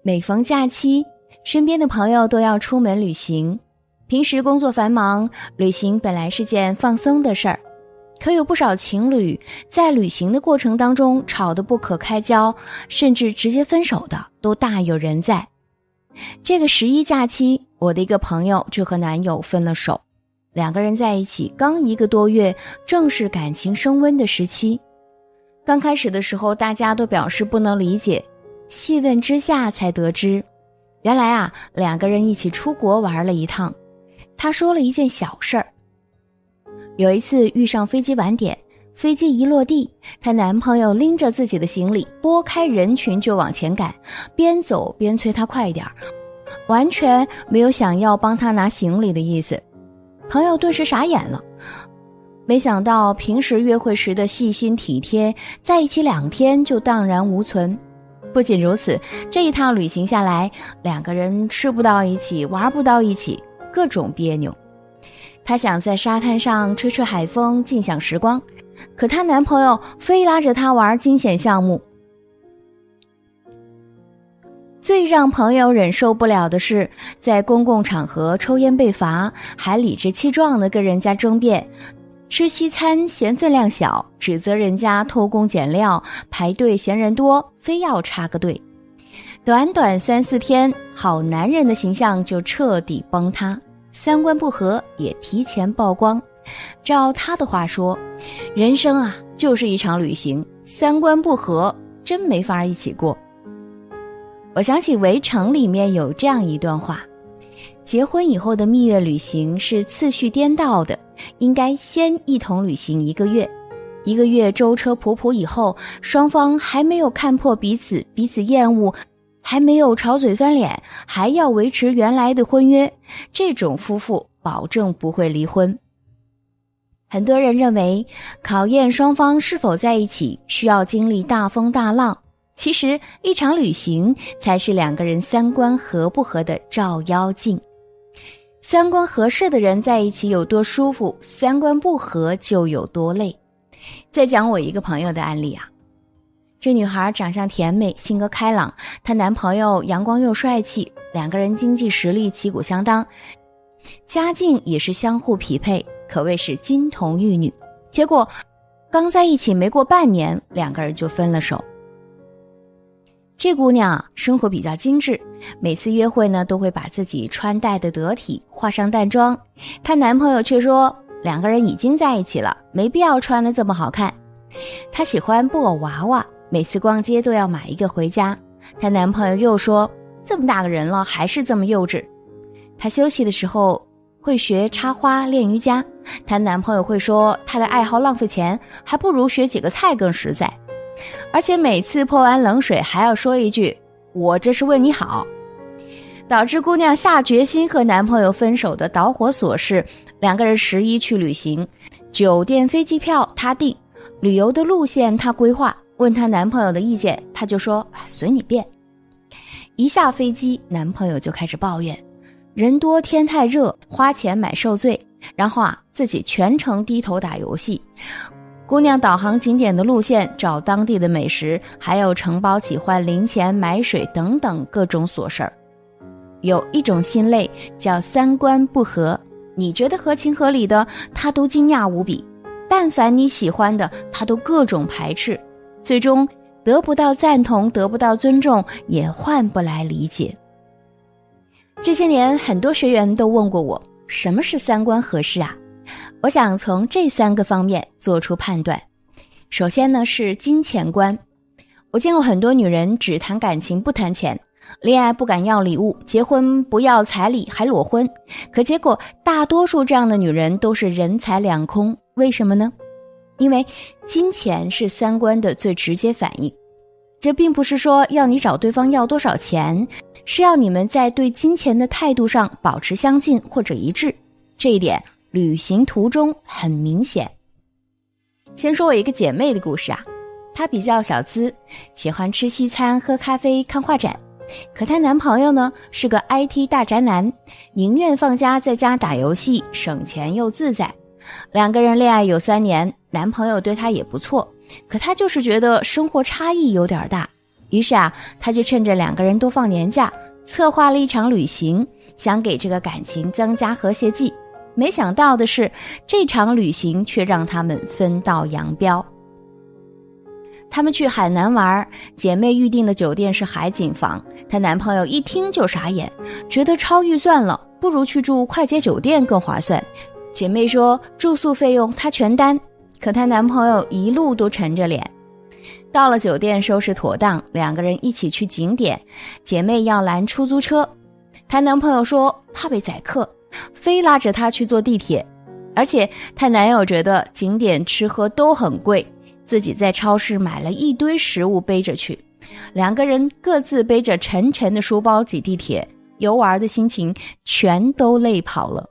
每逢假期，身边的朋友都要出门旅行。平时工作繁忙，旅行本来是件放松的事儿，可有不少情侣在旅行的过程当中吵得不可开交，甚至直接分手的都大有人在。这个11假期，我的一个朋友就和男友分了手，两个人在一起刚1个多月，正是感情升温的时期。刚开始的时候，大家都表示不能理解，细问之下才得知，原来两个人一起出国玩了一趟。他说了一件小事儿，有一次遇上飞机晚点，飞机一落地，她男朋友拎着自己的行李拨开人群就往前赶，边走边催她快点，完全没有想要帮她拿行李的意思。朋友顿时傻眼了，没想到平时约会时的细心体贴，在一起2天就荡然无存。不仅如此，这一趟旅行下来，两个人吃不到一起，玩不到一起，各种别扭。她想在沙滩上吹吹海风，尽享时光，可她男朋友非拉着她玩惊险项目。最让朋友忍受不了的是，在公共场合抽烟被罚，还理直气壮地跟人家争辩，吃西餐嫌分量小，指责人家偷工减料，排队嫌人多，非要插个队。短短3、4天，好男人的形象就彻底崩塌，三观不合也提前曝光。照他的话说，人生就是一场旅行，三观不合真没法一起过。我想起《围城》里面有这样一段话，结婚以后的蜜月旅行是次序颠倒的，应该先一同旅行1个月，1个月舟车仆仆以后，双方还没有看破彼此厌恶，还没有吵嘴翻脸，还要维持原来的婚约，这种夫妇保证不会离婚。很多人认为考验双方是否在一起需要经历大风大浪，其实一场旅行才是两个人三观合不合的照妖镜。三观合适的人在一起有多舒服，三观不合就有多累。再讲我一个朋友的案例这女孩长相甜美，性格开朗，她男朋友阳光又帅气，两个人经济实力旗鼓相当，家境也是相互匹配，可谓是金童玉女。结果刚在一起没过半年，两个人就分了手。这姑娘生活比较精致，每次约会呢都会把自己穿戴得得体，化上淡妆。她男朋友却说，两个人已经在一起了，没必要穿得这么好看。她喜欢布偶娃娃，每次逛街都要买一个回家。她男朋友又说，这么大个人了还是这么幼稚。她休息的时候会学插花练瑜伽，她男朋友会说，她的爱好浪费钱，还不如学几个菜更实在。而且每次泼完冷水还要说一句，我这是为你好。导致姑娘下决心和男朋友分手的导火索是，两个人11去旅行，酒店飞机票她订，旅游的路线她规划，问她男朋友的意见，她就说随你便。一下飞机，男朋友就开始抱怨，人多天太热，花钱买受罪，然后自己全程低头打游戏。姑娘导航景点的路线，找当地的美食，还有承包起换零钱买水等等各种琐事儿。有一种心累叫三观不合，你觉得合情合理的，他都惊讶无比，但凡你喜欢的，他都各种排斥，最终得不到赞同，得不到尊重，也换不来理解。这些年很多学员都问过我，什么是三观合适我想从这3个方面做出判断。首先呢是金钱观，我见过很多女人只谈感情不谈钱，恋爱不敢要礼物，结婚不要彩礼还裸婚，可结果大多数这样的女人都是人财两空。为什么呢？因为金钱是三观的最直接反应。这并不是说要你找对方要多少钱，是要你们在对金钱的态度上保持相近或者一致，这一点旅行途中很明显。先说我一个姐妹的故事她比较小资，喜欢吃西餐喝咖啡看画展，可她男朋友呢是个 IT 大宅男，宁愿放假在家打游戏，省钱又自在。两个人恋爱有3年，男朋友对她也不错，可她就是觉得生活差异有点大，于是她就趁着2个人都放年假，策划了一场旅行，想给这个感情增加和谐剂。没想到的是，这场旅行却让他们分道扬镳。他们去海南玩，姐妹预订的酒店是海景房，她男朋友一听就傻眼，觉得超预算了，不如去住快捷酒店更划算。姐妹说住宿费用她全担，可她男朋友一路都沉着脸。到了酒店收拾妥当，2个人一起去景点，姐妹要拦出租车，她男朋友说怕被宰客，非拉着她去坐地铁，而且她男友觉得景点吃喝都很贵，自己在超市买了一堆食物背着去，2个人各自背着沉沉的书包挤地铁，游玩的心情全都累跑了。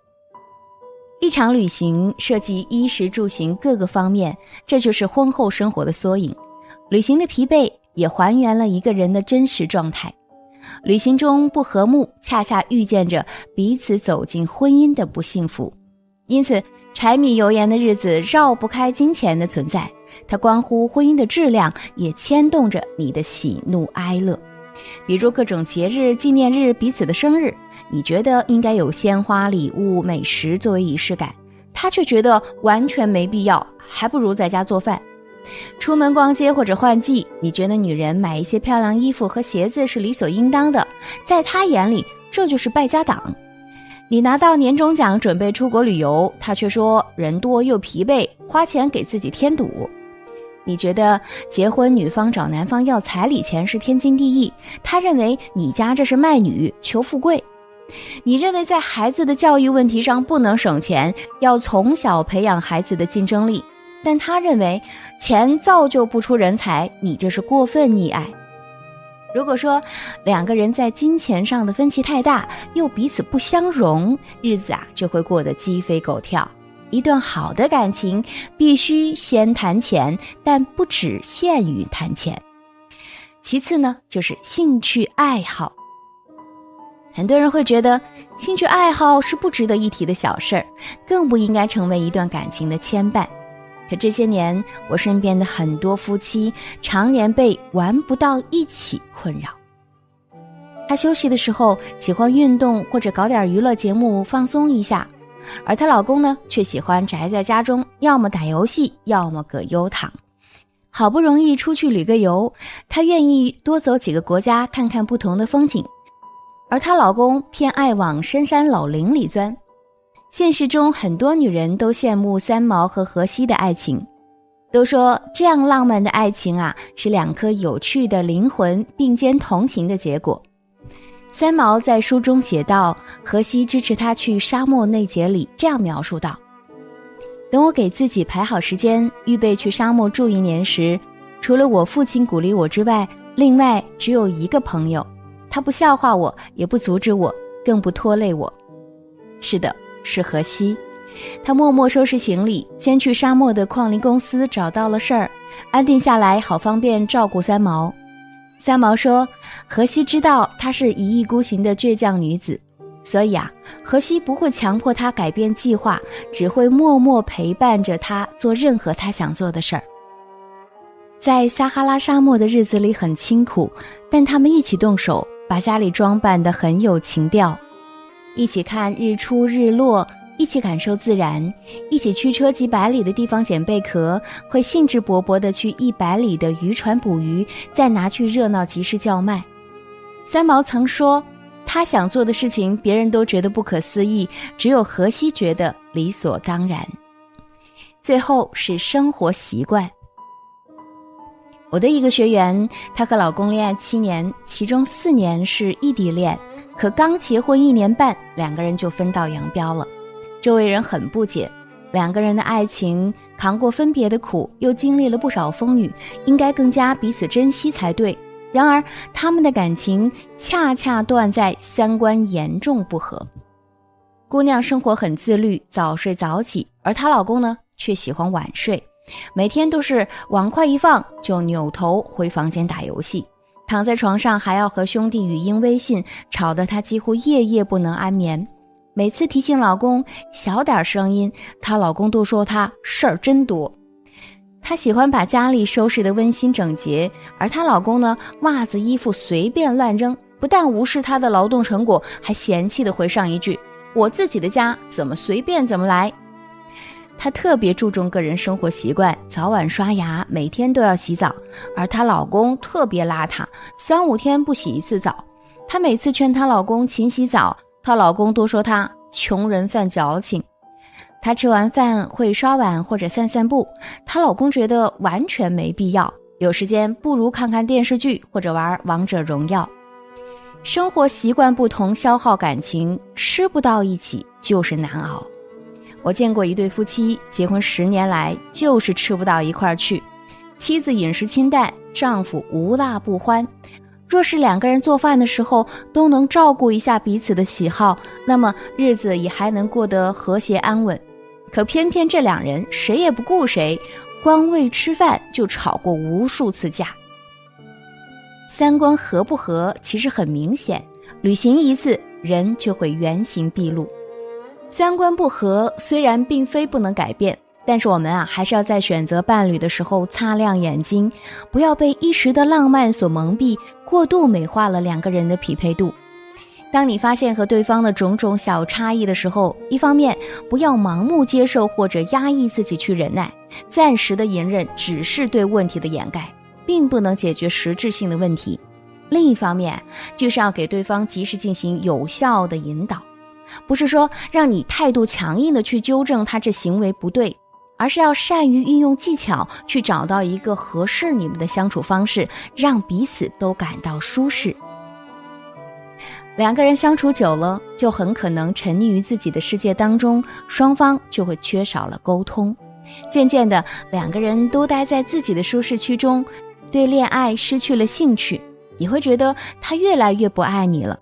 一场旅行涉及衣食住行各个方面，这就是婚后生活的缩影。旅行的疲惫也还原了一个人的真实状态。旅行中不和睦，恰恰预见着彼此走进婚姻的不幸福。因此，柴米油盐的日子绕不开金钱的存在，它关乎婚姻的质量，也牵动着你的喜怒哀乐。比如各种节日、纪念日、彼此的生日，你觉得应该有鲜花、礼物、美食作为仪式感，他却觉得完全没必要，还不如在家做饭。出门逛街或者换季，你觉得女人买一些漂亮衣服和鞋子是理所应当的，在他眼里这就是败家党。你拿到年终奖准备出国旅游，他却说人多又疲惫，花钱给自己添堵。你觉得结婚女方找男方要彩礼钱是天经地义，他认为你家这是卖女求富贵。你认为在孩子的教育问题上不能省钱，要从小培养孩子的竞争力，但他认为钱造就不出人才，你这是过分溺爱。如果说2个人在金钱上的分歧太大，又彼此不相容，日子就会过得鸡飞狗跳。一段好的感情必须先谈钱，但不只限于谈钱。其次呢，就是兴趣爱好。很多人会觉得兴趣爱好是不值得一提的小事儿，更不应该成为一段感情的牵绊。可这些年，我身边的很多夫妻常年被玩不到一起困扰。她休息的时候喜欢运动或者搞点娱乐节目放松一下，而她老公呢，却喜欢宅在家中，要么打游戏，要么葛优躺。好不容易出去旅个游，她愿意多走几个国家，看看不同的风景，而她老公偏爱往深山老林里钻。现实中很多女人都羡慕三毛和荷西的爱情，都说这样浪漫的爱情是2颗有趣的灵魂并肩同行的结果。三毛在书中写道，荷西支持他去沙漠那节里这样描述道：等我给自己排好时间，预备去沙漠住1年时，除了我父亲鼓励我之外，另外只有一个朋友，他不笑话我，也不阻止我，更不拖累我。是的，是荷西。他默默收拾行李，先去沙漠的矿林公司找到了事儿，安定下来，好方便照顾三毛。三毛说，荷西知道她是一意孤行的倔强女子，所以荷西不会强迫她改变计划，只会默默陪伴着她做任何她想做的事儿。在撒哈拉沙漠的日子里很清苦，但他们一起动手，把家里装扮得很有情调，一起看日出日落，一起感受自然，一起驱车几百里的地方捡贝壳，会兴致勃勃地去100里的渔船捕鱼，再拿去热闹集市叫卖。三毛曾说，他想做的事情别人都觉得不可思议，只有荷西觉得理所当然。最后是生活习惯。我的一个学员，她和老公恋爱7年，其中4年是异地恋，可刚结婚1年半，2个人就分道扬镳了。周围人很不解，2个人的爱情扛过分别的苦，又经历了不少风雨，应该更加彼此珍惜才对。然而他们的感情恰恰断在3观严重不合。姑娘生活很自律，早睡早起，而她老公呢，却喜欢晚睡，每天都是碗筷一放就扭头回房间打游戏，躺在床上还要和兄弟语音微信，吵得她几乎夜夜不能安眠。每次提醒老公小点声音，她老公都说她事儿真多。她她喜欢把家里收拾得温馨整洁，而她老公呢，袜子衣服随便乱扔，不但无视她的劳动成果，还嫌弃地回上一句：我自己的家怎么随便怎么来。她特别注重个人生活习惯，早晚刷牙，每天都要洗澡，而她老公特别邋遢，3-5天不洗一次澡。她每次劝她老公勤洗澡，她老公都说她穷人犯矫情。她吃完饭会刷碗或者散散步，她老公觉得完全没必要，有时间不如看看电视剧或者玩王者荣耀。生活习惯不同，消耗感情，吃不到一起就是难熬。我见过一对夫妻，结婚10年来就是吃不到一块儿去，妻子饮食清淡，丈夫无辣不欢。若是2个人做饭的时候都能照顾一下彼此的喜好，那么日子也还能过得和谐安稳。可偏偏这2人谁也不顾谁，光为吃饭就吵过无数次架。三观合不合其实很明显，旅行一次人就会原形毕露。三观不合虽然并非不能改变，但是我们还是要在选择伴侣的时候擦亮眼睛，不要被一时的浪漫所蒙蔽，过度美化了2个人的匹配度。当你发现和对方的种种小差异的时候，一方面不要盲目接受或者压抑自己去忍耐，暂时的隐忍只是对问题的掩盖，并不能解决实质性的问题。另一方面就是要给对方及时进行有效的引导，不是说让你态度强硬的去纠正他这行为不对，而是要善于运用技巧去找到一个合适你们的相处方式，让彼此都感到舒适。2个人相处久了，就很可能沉溺于自己的世界当中，双方就会缺少了沟通。渐渐的，2个人都待在自己的舒适区中，对恋爱失去了兴趣，你会觉得他越来越不爱你了，